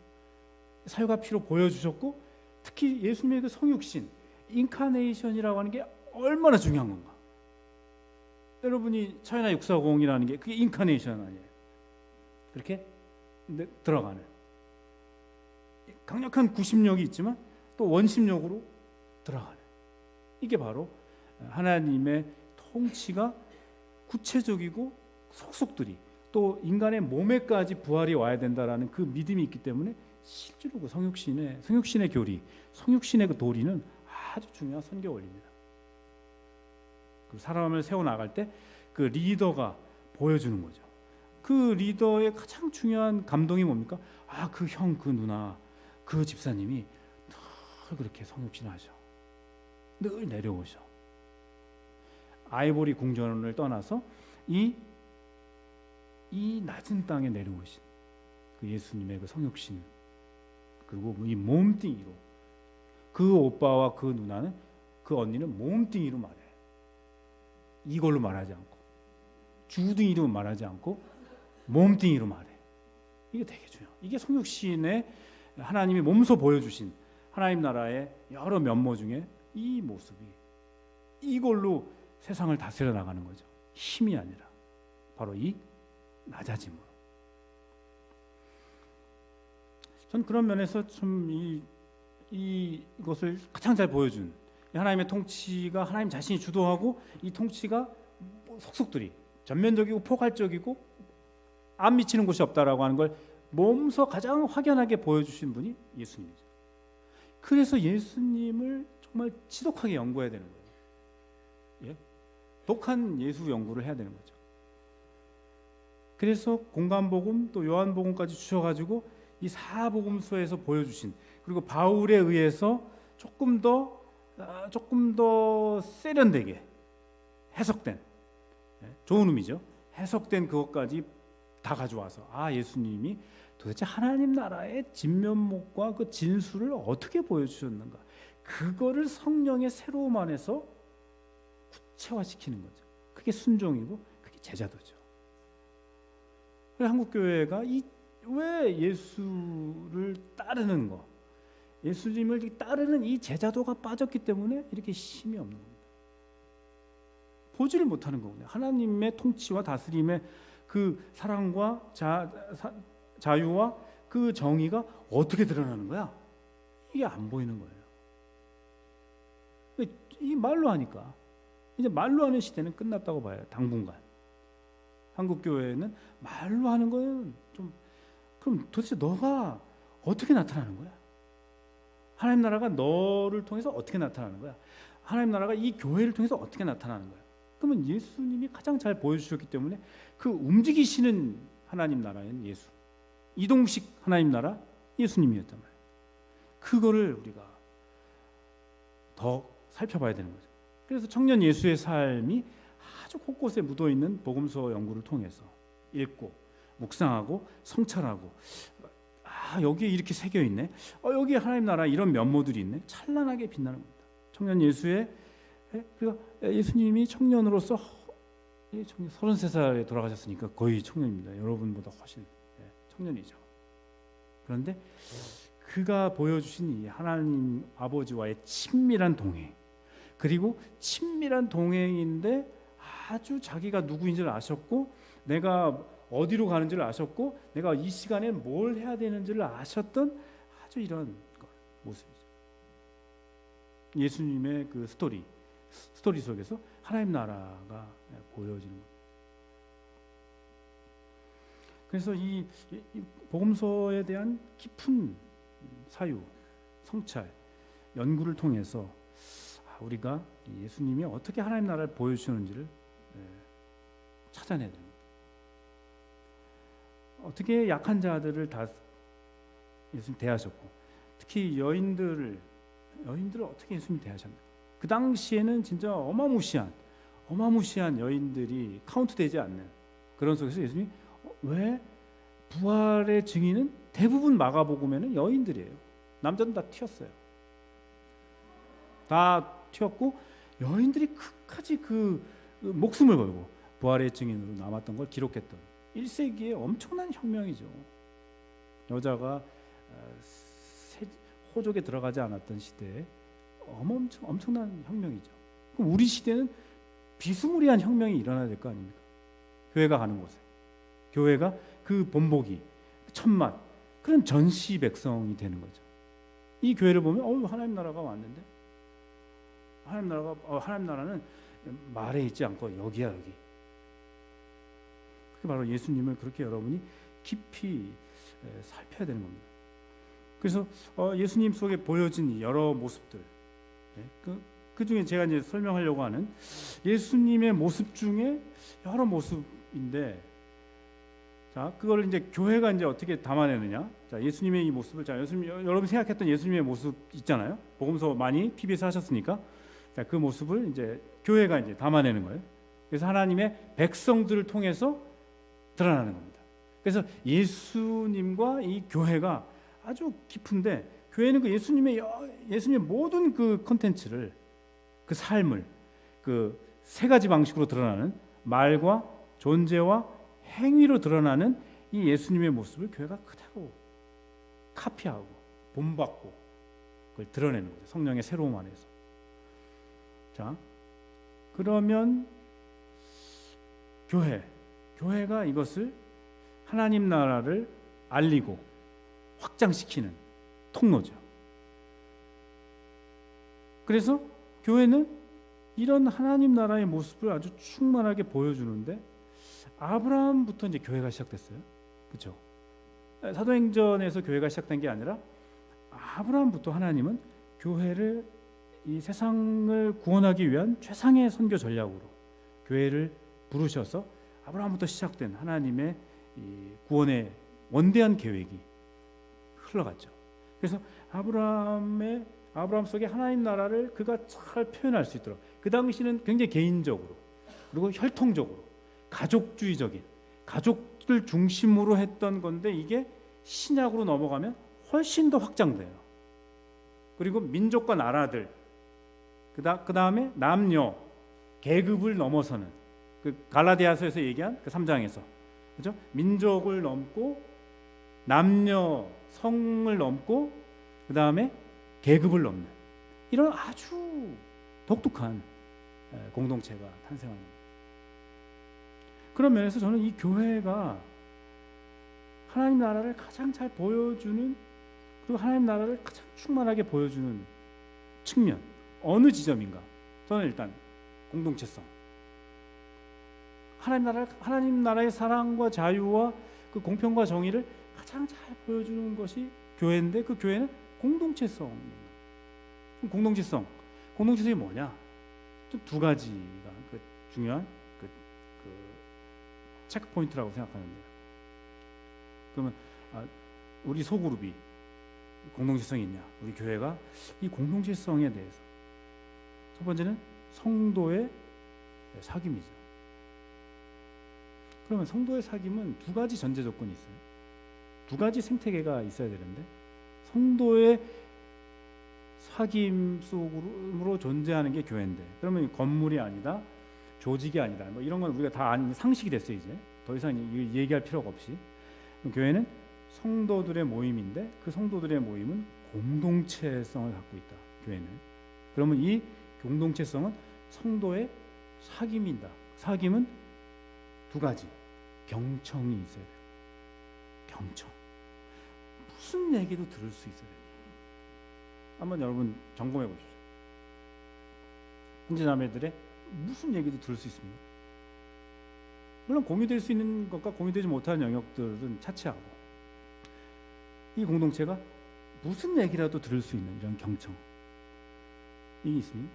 살과 피로 보여주셨고, 특히 예수님의 그 성육신, 인카네이션이라고 하는 게 얼마나 중요한 건가? 여러분이 차이나 640이라는 게 그게 인카네이션 아니에요? 그렇게 들어가는 강력한 구심력이 있지만 또 원심력으로 들어가는, 이게 바로 하나님의 통치가 구체적이고 속속들이 또 인간의 몸에까지 부활이 와야 된다라는 그 믿음이 있기 때문에 실제로 그 성육신의 교리, 성육신의 그 도리는 아주 중요한 선교 원리입니다. 그 사람을 세워 나갈 때 그 리더가 보여주는 거죠. 그 리더의 가장 중요한 감동이 뭡니까? 아, 그 형, 그 누나, 그 집사님이 늘 그렇게 성육신하셔. 늘 내려오셔. 아이보리 궁전을 떠나서 이 낮은 땅에 내려오신 그 예수님의 그 성육신, 그리고 이 몸뚱이로, 그 오빠와 그 누나는, 그 언니는 몸뚱이로 말해. 이걸로 말하지 않고, 주둥이로 말하지 않고 몸뚱이로 말해. 이게 되게 중요해요. 이게 성육신의 하나님이 몸소 보여주신 하나님 나라의 여러 면모 중에 이 모습이, 이걸로 세상을 다스려 나가는 거죠. 힘이 아니라 바로 이 낮아짐으로. 전 그런 면에서 좀 이것을 가장 잘 보여준 하나님의 통치가, 하나님 자신이 주도하고 이 통치가 속속들이 전면적이고 포괄적이고 안 미치는 곳이 없다라고 하는 걸 몸소 가장 확연하게 보여주신 분이 예수님이죠. 그래서 예수님을 정말 지독하게 연구해야 되는 거예요. 예? 독한 예수 연구를 해야 되는 거죠. 그래서 공간복음 또 요한복음까지 주셔가지고 이 사복음서에서 보여주신, 그리고 바울에 의해서 조금 더 세련되게 해석된, 좋은 의미죠. 해석된 그것까지 다 가져와서, 아, 예수님이 도대체 하나님 나라의 진면목과 그 진수를 어떻게 보여주셨는가, 그거를 성령의 새로움 안에서 구체화시키는 거죠. 그게 순종이고 그게 제자도죠. 한국교회가 왜 예수를 따르는 거, 예수님을 따르는 이 제자도가 빠졌기 때문에 이렇게 힘이 없는 겁니다. 보지를 못하는 거군요. 하나님의 통치와 다스림의 그 사랑과 자유와 그 정의가 어떻게 드러나는 거야? 이게 안 보이는 거예요. 이 말로 하니까 이제 말로 하는 시대는 끝났다고 봐요. 당분간. 한국 교회는 말로 하는 거는 좀, 그럼 도대체 너가 어떻게 나타나는 거야? 하나님 나라가 너를 통해서 어떻게 나타나는 거야? 하나님 나라가 이 교회를 통해서 어떻게 나타나는 거야? 그러면 예수님이 가장 잘 보여주셨기 때문에 그 움직이시는 하나님 나라인 예수, 이동식 하나님 나라 예수님이었단 말이에요. 그거를 우리가 더 살펴봐야 되는 거죠. 그래서 청년 예수의 삶이 아주 곳곳에 묻어 있는 복음서 연구를 통해서 읽고 묵상하고 성찰하고, 여기에 이렇게 새겨 있네. 여기 하나님 나라 이런 면모들이 있네. 찬란하게 빛나는 겁니다. 청년 예수의, 그러니까 예수님이 청년으로서 33살에 돌아가셨으니까 거의 청년입니다. 여러분보다 훨씬 청년이죠. 그런데 그가 보여주신 이 하나님 아버지와의 친밀한 동행, 그리고 친밀한 동행인데 아주 자기가 누구인지를 아셨고, 내가 어디로 가는지를 아셨고, 내가 이 시간에 뭘 해야 되는지를 아셨던 아주 이런 모습이죠. 예수님의 그 스토리 속에서 하나님 나라가 보여지는 겁니다. 그래서 이 복음서에 대한 깊은 사유, 성찰, 연구를 통해서 우리가 예수님이 어떻게 하나님 나라를 보여주시는지를 찾아내야 됩니다. 어떻게 약한 자들을 다 예수님 대하셨고, 특히 여인들을 어떻게 예수님 대하셨나? 그 당시에는 진짜 어마무시한 여인들이 카운트되지 않는 그런 속에서 예수님이 왜 부활의 증인은 대부분 마가복음에는 여인들이에요. 남자는 다 튀었어요. 다 튀었고 여인들이 끝까지 그 목숨을 걸고 부활의 증인으로 남았던 걸 기록했던 1세기의 엄청난 혁명이죠. 여자가 호족에 들어가지 않았던 시대에 엄청난 혁명이죠. 그럼 우리 시대는 비스무리한 혁명이 일어나야 될 거 아닙니까? 교회가 가는 곳에, 교회가 그 본보기, 천만, 그런 전시 백성이 되는 거죠. 이 교회를 보면 하나님 나라가 왔는데, 하나님 나라는 말에 있지 않고 여기야, 여기. 그게 바로 예수님을 그렇게 여러분이 깊이 살펴야 되는 겁니다. 그래서 예수님 속에 보여진 여러 모습들, 그 중에 제가 이제 설명하려고 하는 예수님의 모습 중에 여러 모습인데, 자, 그걸 이제 교회가 이제 어떻게 담아내느냐? 자, 예수님의 이 모습을, 자, 여러분 생각했던 예수님의 모습 있잖아요. 복음서 많이 PBS 하셨으니까, 자, 그 모습을 이제 교회가 이제 담아내는 거예요. 그래서 하나님의 백성들을 통해서 드러나는 겁니다. 그래서 예수님과 이 교회가 아주 깊은데, 교회는 그 예수님의 모든 그 콘텐츠를, 그 삶을 그 세 가지 방식으로 드러나는 말과 존재와 행위로 드러나는 이 예수님의 모습을 교회가 그대로 카피하고 본받고 그걸 드러내는 거죠. 성령의 새로움 안에서. 자, 그러면 교회가 이것을 하나님 나라를 알리고 확장시키는 통로죠. 그래서 교회는 이런 하나님 나라의 모습을 아주 충만하게 보여주는데, 아브라함부터 이제 교회가 시작됐어요. 그렇죠? 사도행전에서 교회가 시작된 게 아니라 아브라함부터 하나님은 교회를, 이 세상을 구원하기 위한 최상의 선교 전략으로 교회를 부르셔서 아브라함부터 시작된 하나님의 이 구원의 원대한 계획이 흘러갔죠. 그래서 아브라함 속에 하나님 나라를 그가 잘 표현할 수 있도록, 그 당시는 굉장히 개인적으로 그리고 혈통적으로 가족주의적인, 가족들 중심으로 했던 건데, 이게 신약으로 넘어가면 훨씬 더 확장돼요. 그리고 민족과 나라들, 그 다음에 남녀 계급을 넘어서는, 그 갈라디아서에서 얘기한 그 3장에서, 그렇죠? 민족을 넘고 남녀 성을 넘고 그 다음에 계급을 넘는 이런 아주 독특한 공동체가 탄생합니다. 그런 면에서 저는 이 교회가 하나님 나라를 가장 잘 보여주는, 그리고 하나님 나라를 가장 충만하게 보여주는 측면, 어느 지점인가? 저는 일단 공동체성, 하나님 나라의 사랑과 자유와 그 공평과 정의를 가장 잘 보여주는 것이 교회인데, 그 교회는 공동체성입니다. 공동체성이 뭐냐? 좀 두 가지가 그 중요한 그 체크 포인트라고 생각하는데, 그러면 우리 소그룹이 공동체성이 있냐? 우리 교회가 이 공동체성에 대해서 첫 번째는 성도의 사귐이죠. 그러면 성도의 사귐은 두 가지 전제 조건이 있어요. 두 가지 생태계가 있어야 되는데 성도의 사귐 속으로 존재하는 게 교회인데 그러면 건물이 아니다, 조직이 아니다. 뭐 이런 건 우리가 다 아는 상식이 됐어요. 이제 더 이상 얘기할 필요가 없이 교회는 성도들의 모임인데 그 성도들의 모임은 공동체성을 갖고 있다. 교회는. 그러면 이 공동체성은 성도의 사귐이다. 사귐은 두 가지. 경청이 있어야 돼요. 경청. 무슨 얘기도 들을 수 있어야 돼요. 한번 여러분 점검해 보십시오. 형제자매들의 무슨 얘기도 들을 수 있습니다. 물론 공유될 수 있는 것과 공유되지 못하는 영역들은 차치하고 이 공동체가 무슨 얘기라도 들을 수 있는 이런 경청 이게 있습니다.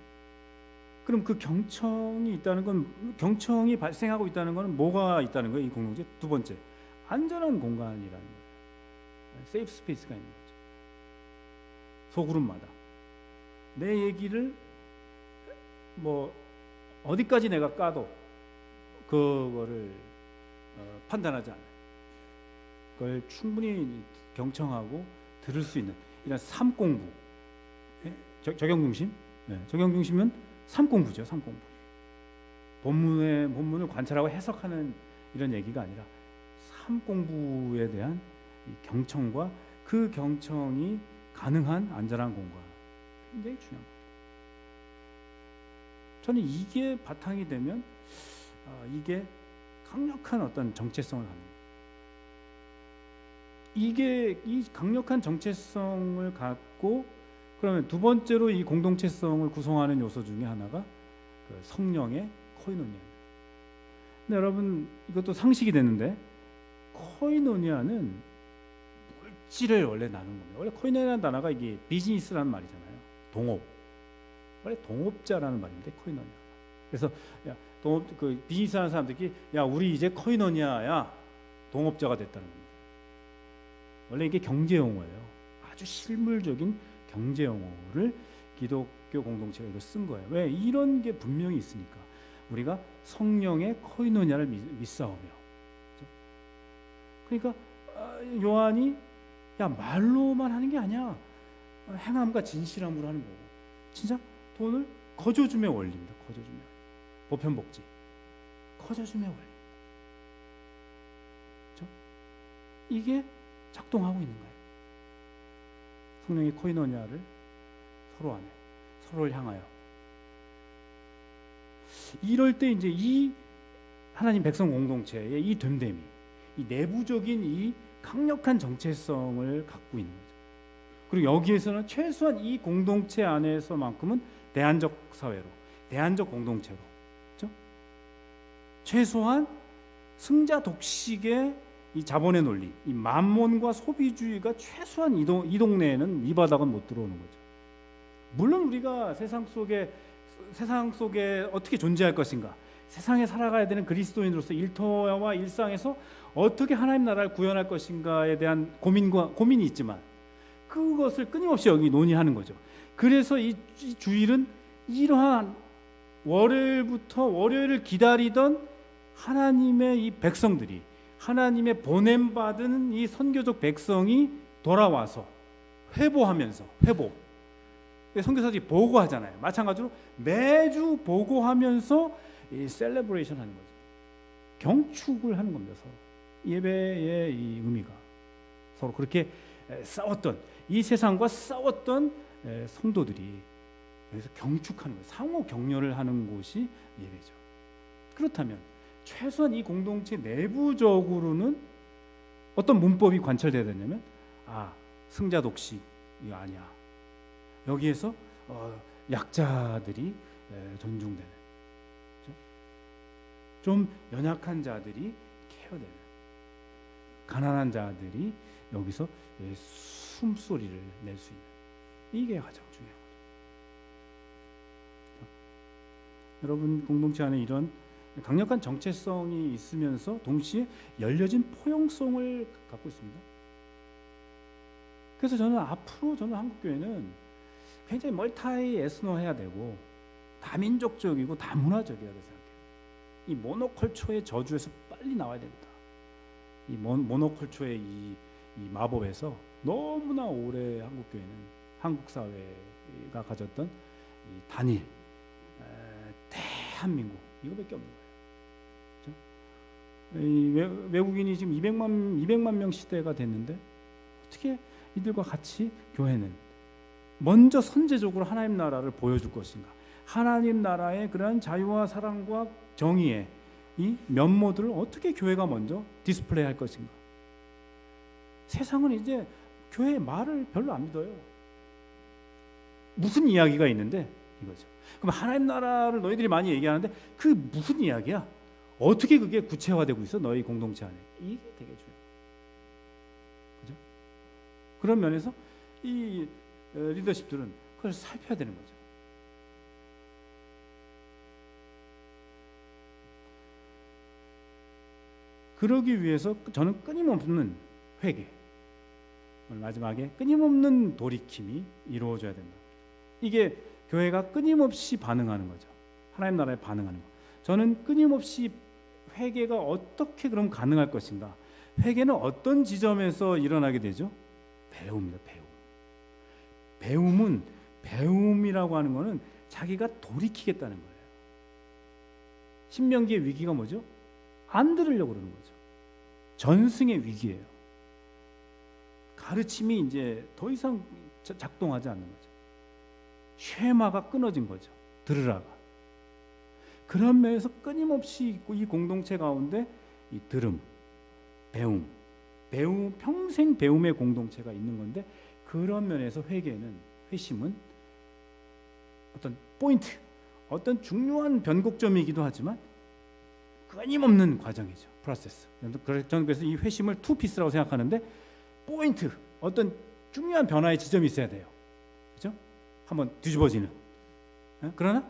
그럼 그 경청이 있다는 건 경청이 발생하고 있다는 것은 뭐가 있다는 거예요? 이 공동체 두 번째 안전한 공간이라는 거예요. 세이프 스페이스가 있는 거죠. 소그룹마다 내 얘기를 뭐 어디까지 내가 까도 그거를 판단하지 않아요. 그걸 충분히 경청하고 들을 수 있는 이런 삶 공부, 적용 중심, 적용 중심은 삶 공부죠. 삶 공부. 본문을 관찰하고 해석하는 이런 얘기가 아니라 삶 공부에 대한 이 경청과 그 경청이 가능한 안전한 공간 굉장히 중요한 겁니다. 저는 이게 바탕이 되면 이게 강력한 어떤 정체성을 갖는 거예요. 이게 이 강력한 정체성을 갖고 그러면 두 번째로 이 공동체성을 구성하는 요소 중에 하나가 그 성령의 코이노니아입니다. 근데 여러분 이것도 상식이 되는데 코이노니아는 물질을 원래 나누는 겁니다. 원래 코이노니아라는 단어가 이게 비즈니스라는 말이잖아요. 동업. 원래 동업자라는 말인데 코이노니아. 그래서 야, 동업 그 비즈니스 하는 사람들이 야 우리 이제 코이노니아야 동업자가 됐다는 겁니다. 원래 이게 경제 용어예요. 아주 실물적인 경제 용어를 기독교 공동체가 이걸 쓴 거예요. 왜? 이런 게 분명히 있으니까. 우리가 성령의 코이노니아를 믿사오며. 그러니까 요한이 야 말로만 하는 게 아니야. 행함과 진실함으로 하는 거고. 진짜 돈을 거저줌의 원리입니다. 거저줌의 원리. 보편복지. 거저줌의 원리. 그렇죠? 이게 작동하고 있는 거예요. 성령의 코이노니아를 서로 안에 서로를 향하여 이럴 때 이제 이 하나님 백성 공동체의 이 됨됨이 이 내부적인 이 강력한 정체성을 갖고 있는 거죠. 그리고 여기에서는 최소한 이 공동체 안에서만큼은 대안적 사회로 대안적 공동체로 그렇죠? 최소한 승자 독식의 이 자본의 논리, 이 만몬과 소비주의가 최소한 이 동네에는 이 바닥은 못 들어오는 거죠. 물론 우리가 세상 속에 어떻게 존재할 것인가, 세상에 살아가야 되는 그리스도인으로서 일터와 일상에서 어떻게 하나님 나라를 구현할 것인가에 대한 고민이 있지만 그것을 끊임없이 여기 논의하는 거죠. 그래서 이 주일은 이러한 월요일부터 월요일을 기다리던 하나님의 이 백성들이 하나님의 보냄받은 이 선교적 백성이 돌아와서 회복. 선교사들이 보고하잖아요. 마찬가지로 매주 보고하면서 이 셀레브레이션 하는 거죠. 경축을 하는 겁니다. 서로. 예배의 이 의미가 서로 그렇게 싸웠던 이 세상과 싸웠던 성도들이 여기서 경축하는 거예요. 상호 격려를 하는 곳이 예배죠. 그렇다면 최소한 이 공동체 내부적으로는 어떤 문법이 관철돼야 되냐면 승자 독식이 아니야. 여기에서 약자들이 존중되는 그렇죠? 좀 연약한 자들이 케어되는 가난한 자들이 여기서 숨소리를 낼 수 있는 이게 가장 중요한 거죠. 여러분 공동체 안에 이런 강력한 정체성이 있으면서 동시에 열려진 포용성을 갖고 있습니다. 그래서 저는 앞으로 한국 교회는 굉장히 멀타이 에스노해야 되고 다민족적이고 다문화적이어야 된다고 생각해요. 이 모노컬처의 저주에서 빨리 나와야 됩니다. 이 모노컬처의 이 마법에서 너무나 오래 한국 교회는 한국 사회가 가졌던 이 단일 대한민국 이거밖에 없는 거예요. 그렇죠? 외국인이 지금 200만 명 시대가 됐는데 어떻게 이들과 같이 교회는 먼저 선제적으로 하나님 나라를 보여줄 것인가? 하나님 나라의 그러한 자유와 사랑과 정의의 이 면모들을 어떻게 교회가 먼저 디스플레이 할 것인가? 세상은 이제 교회의 말을 별로 안 믿어요. 무슨 이야기가 있는데 이거죠. 그럼 하나님 나라를 너희들이 많이 얘기하는데 그 무슨 이야기야? 어떻게 그게 구체화되고 있어? 너희 공동체 안에. 이게 되게 중요해요. 그죠? 그런 면에서 이 리더십들은 그걸 살펴야 되는 거죠. 그러기 위해서 저는 끊임없는 회개, 마지막에 끊임없는 돌이킴이 이루어져야 된다. 이게 교회가 끊임없이 반응하는 거죠. 하나님 나라에 반응하는 거. 저는 끊임없이 회개가 어떻게 그럼 가능할 것인가? 회개는 어떤 지점에서 일어나게 되죠? 배움입니다. 배움이라고 하는 거는 자기가 돌이키겠다는 거예요. 신명기의 위기가 뭐죠? 안 들으려고 그러는 거죠. 전승의 위기예요. 가르침이 이제 더 이상 작동하지 않는 거죠. 쉐마가 끊어진 거죠. 들으라가. 그런 면에서 끊임없이 있고 이 공동체 가운데 이 들음, 배움, 평생 배움의 공동체가 있는 건데 그런 면에서 회심은 어떤 포인트, 어떤 중요한 변곡점이기도 하지만 끊임없는 과정이죠. 프로세스. 저는 그래서 이 회심을 투 피스라고 생각하는데 포인트, 어떤 중요한 변화의 지점이 있어야 돼요. 그렇죠? 한번 뒤집어지는. 그러나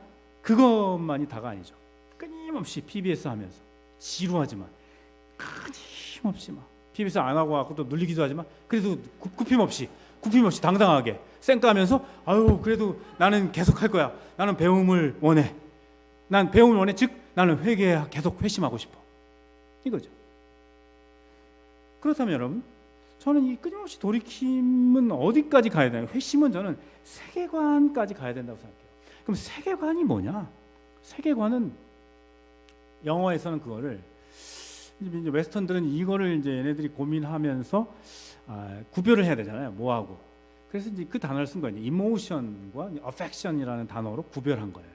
그것만이 다가 아니죠. 끊임없이 PBS 하면서 지루하지만 끊임없이 막 PBS 안 하고 갖고 또 눌리기도 하지만 그래도 굽힘없이 당당하게 쌩까하면서 아유 그래도 나는 계속 할 거야. 나는 배움을 원해. 난 배움을 원해. 즉 나는 회개에 계속 회심하고 싶어. 이거죠. 그렇다면 여러분, 저는 이 끊임없이 돌이킴은 어디까지 가야 되나요? 회심은 저는 세계관까지 가야 된다고 생각해요. 그럼 세계관이 뭐냐? 세계관은 영어에서는 그거를 이제 웨스턴들은 이거를 이제 얘네들이 고민하면서 구별을 해야 되잖아요. 뭐하고. 그래서 이제 그 단어를 쓴 거예요. 이모션과 어펙션이라는 단어로 구별한 거예요.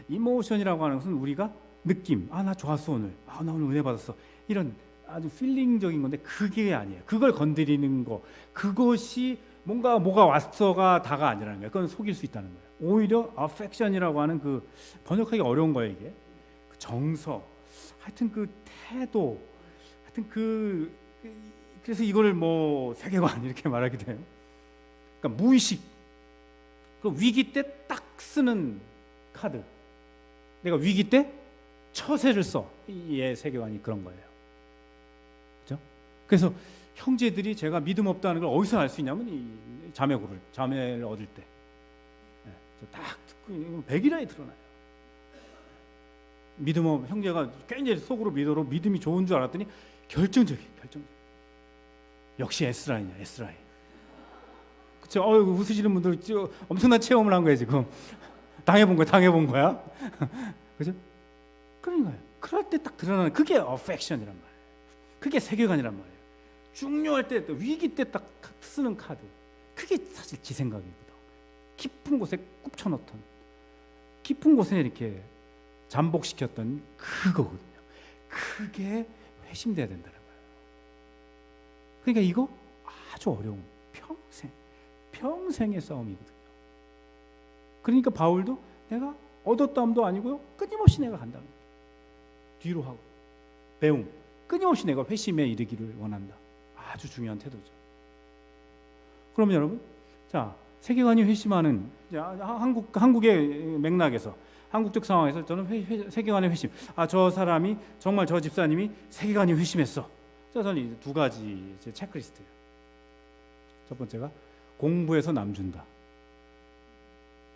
이모션이라고 하는 것은 우리가 느낌, 나 좋았어 오늘, 나 오늘 은혜 받았어, 이런 아주 필링적인 건데 그게 아니에요. 그걸 건드리는 거, 그것이 뭐가 왔어가 다가 아니라는 거예요. 그건 속일 수 있다는 거예요. 오히려 affection이라고 하는 그 번역하기 어려운 거예요. 이게 그 정서, 하여튼 그 태도, 하여튼 그래서 이거를 뭐 세계관 이렇게 말하게 돼요. 그러니까 무의식, 그 위기 때 딱 쓰는 카드. 내가 위기 때 처세를 써. 이 세계관이 그런 거예요. 그렇죠? 그래서 형제들이 제가 믿음 없다는 걸 어디서 알 수 있냐면 이 자매를 얻을 때. 딱 듣고 100일에 드러나요. 믿음 없 형제가 굉장히 속으로 믿음이 좋은 줄 알았더니 결정적이에요. 역시 S라인이야. S라인. 그렇죠? 웃으시는 분들 엄청난 체험을 한 거예요. 지금 당해본 거야. 그죠? 그러니까요. 그럴 때 딱 드러나는 그게 affection이란 말이에요. 그게 세계관이란 말이에요. 중요할 때, 위기 때 딱 쓰는 카드. 그게 사실 지 생각이거든. 깊은 곳에 굽혀놓던, 깊은 곳에 이렇게 잠복시켰던 그거거든요. 그게 회심돼야 된다는 거예요. 그러니까 이거 아주 어려운 평생의 싸움이거든요. 그러니까 바울도 내가 얻었다함도 아니고요, 끊임없이 내가 간다는 거예요. 뒤로 하고 배움, 끊임없이 내가 회심에 이르기를 원한다. 아주 중요한 태도죠. 그러면 여러분, 자, 세계관이 회심하는 한국의 맥락에서, 한국적 상황에서 저는 세계관의 회심. 저 사람이 정말 저 집사님이 세계관이 회심했어. 저는 두 가지 제 체크리스트예요. 첫 번째가 공부해서 남 준다.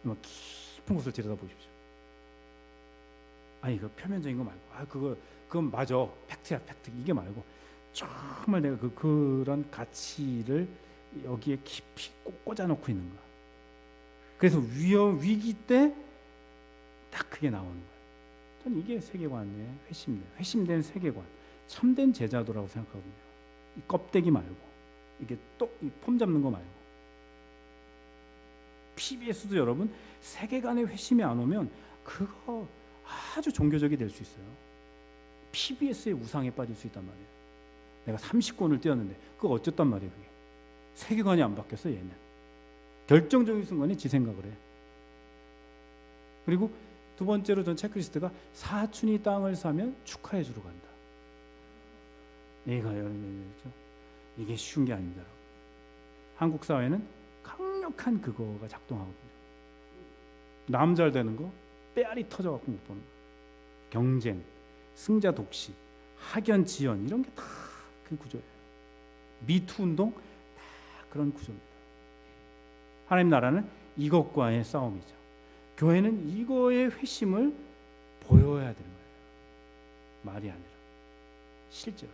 깊은 곳을 들여다보십시오. 아니 그 표면적인 거 말고 그건 맞아, 팩트야, 팩트. 이게 말고 정말 내가 그런 가치를 여기에 깊이 꽂아놓고 있는 거야. 그래서 위기 때 딱 그게 나오는 거예요. 저는 이게 세계관의 회심된 세계관, 참된 제자도라고 생각하거든요. 이 껍데기 말고, 이게 또 이 폼 잡는 거 말고. PBS도 여러분 세계관의 회심이 안 오면 그거 아주 종교적이 될 수 있어요. PBS의 우상에 빠질 수 있단 말이에요. 내가 30권을 띄웠는데 그거 어쨌단 말이에요. 그게 세계관이 안 바뀌었어. 얘는 결정적인 순간에 지 생각을 해. 그리고 두 번째로 전 체크리스트가 사촌이 땅을 사면 축하해 주러 간다. 이게 쉬운 게 아닙니다. 한국 사회는 강력한 그거가 작동하거든요. 남 잘 되는 거 빼알이 터져갖고 못 보는 거. 경쟁, 승자 독식, 학연 지연 이런 게 다 그 구조예요. 미투 운동 다 그런 구조입니다. 하나님 나라는 이것과의 싸움이죠. 교회는 이거의 회심을 보여야 되는 거예요. 말이 아니라 실제로.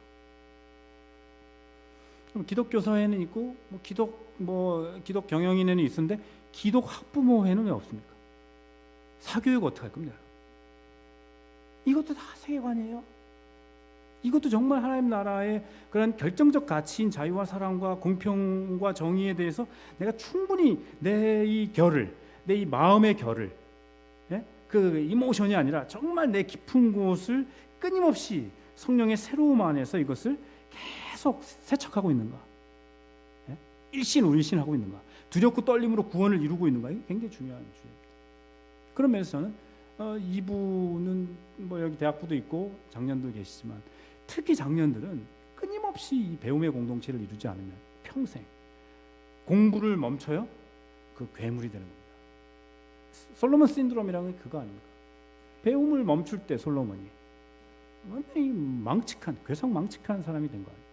그럼 기독교 사회는 있고 기독 경영인회는 있는데 기독 학부모회는 왜 없습니까? 사교육 어떻게 할 겁니까? 이것도 다 세계관이에요. 이것도 정말 하나님 나라의 그런 결정적 가치인 자유와 사랑과 공평과 정의에 대해서 내가 충분히 내 이 결을, 내 이 마음의 결을, 그 이모션이 아니라 정말 내 깊은 곳을 끊임없이 성령의 새로움 안에서 이것을 계속 세척하고 있는가, 일신울신하고 있는가, 두렵고 떨림으로 구원을 이루고 있는가, 이게 굉장히 중요한 주제입니다. 그런 면에서 저는 이부는 여기 대학부도 있고 장년도 계시지만 특히 장년들은 끊임없이 이 배움의 공동체를 이루지 않으면 평생 공부를 멈춰요? 그 괴물이 되는 겁니다. 솔로몬 신드롬이라는 게 그거 아닙니까? 배움을 멈출 때 솔로몬이 완전히 망측한, 괴성망측한 사람이 된 거 아니에요.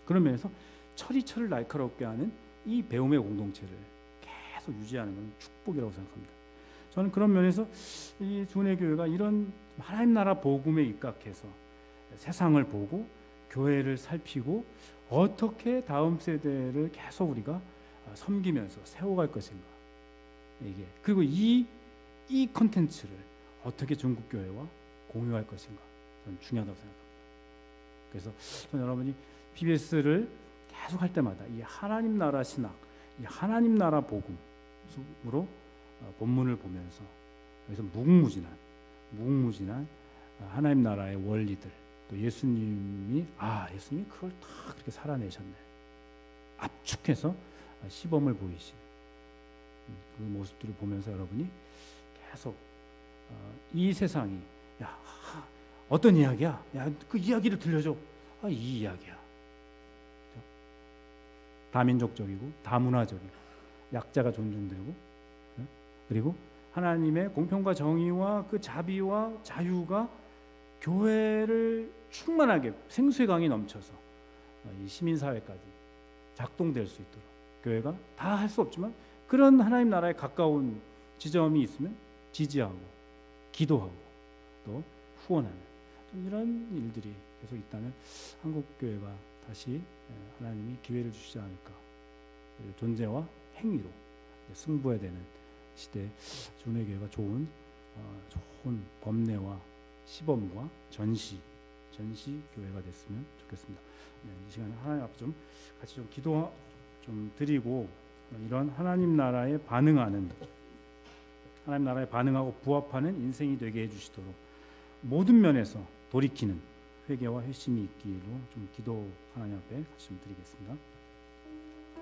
그런 면에서 철이철을 날카롭게 하는 이 배움의 공동체를 계속 유지하는 건 축복이라고 생각합니다. 저는 그런 면에서 이 주은혜 교회가 이런 하나님 나라 복음에 입각해서 세상을 보고 교회를 살피고 어떻게 다음 세대를 계속 우리가 섬기면서 세워갈 것인가, 이게 그리고 이 콘텐츠를 어떻게 중국 교회와 공유할 것인가, 저는 중요하다고 생각합니다. 그래서 저는 여러분이 PBS를 계속 할 때마다 이 하나님 나라 신학, 이 하나님 나라 복음으로 본문을 보면서 여기서 무궁무진한 하나님 나라의 원리들, 또 예수님이 그걸 다 그렇게 살아내셨네, 압축해서 시범을 보이시는 그 모습들을 보면서 여러분이 계속 이 세상이 어떤 이야기야? 그 이야기를 들려줘. 이 이야기야. 다민족적이고 다문화적이고 약자가 존중되고, 그리고 하나님의 공평과 정의와 그 자비와 자유가 교회를 충만하게 생수의 강이 넘쳐서 이 시민사회까지 작동될 수 있도록, 교회가 다 할 수 없지만 그런 하나님 나라에 가까운 지점이 있으면 지지하고 기도하고 또 후원하는 이런 일들이 계속 있다면 한국교회가 다시 하나님이 기회를 주시지 않을까, 존재와 행위로 승부해야 되는 시대에 주은혜 교회가 좋은 범례와 시범과 전시 교회가 됐으면 좋겠습니다. 이 시간에 하나님 앞에 좀 같이 좀 기도 좀 드리고, 이런 하나님 나라에 반응하고 부합하는 인생이 되게 해주시도록 모든 면에서 돌이키는 회개와 회심이 있기로 좀 기도 하나님 앞에 같이 좀 드리겠습니다.